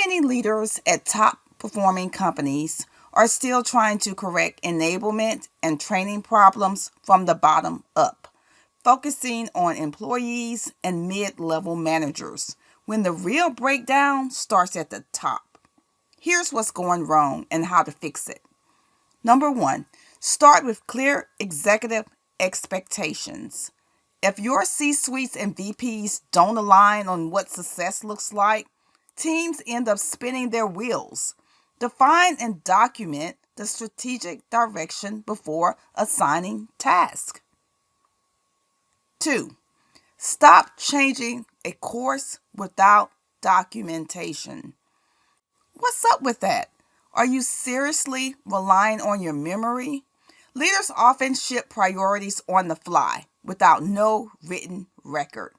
many leaders at top performing companies are still trying to correct enablement and training problems from the bottom up, focusing on employees and mid-level managers when the real breakdown starts at the top? Here's what's going wrong and how to fix it. Number one, start with clear executive expectations. If your C-suites and VPs don't align on what success looks like, teams end up spinning their wheels. Define and document the strategic direction before assigning tasks. 2. Stop changing a course without documentation. What's up with that? Are you seriously relying on your memory? Leaders often shift priorities on the fly without no written record.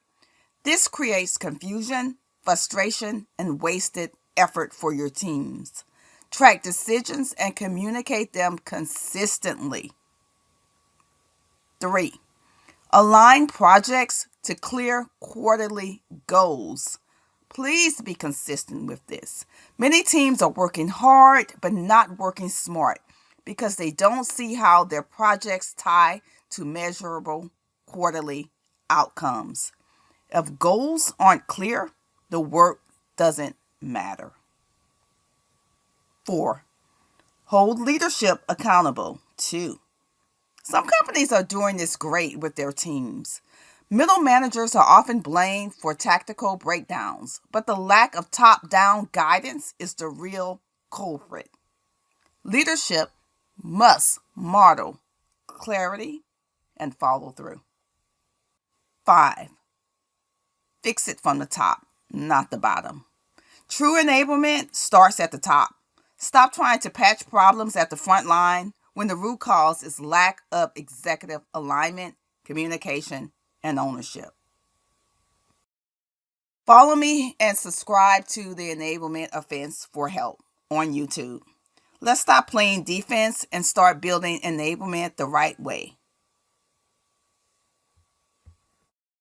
This creates confusion, frustration, and wasted effort for your teams. Track decisions and communicate them consistently. 3. Align projects to clear quarterly goals. Please be consistent with this. Many teams are working hard but not working smart because they don't see how their projects tie to measurable quarterly outcomes. If goals aren't clear, the work doesn't matter. 4. Hold leadership accountable too. Some companies are doing this great with their teams. Middle managers are often blamed for tactical breakdowns, but the lack of top-down guidance is the real culprit. Leadership must model clarity and follow through. 5. Fix it from the top, not the bottom. True enablement starts at the top. Stop trying to patch problems at the front line when the root cause is lack of executive alignment, communication, and ownership. Follow me and subscribe to the Enablement Offense for help on YouTube. Let's stop playing defense and start building enablement the right way.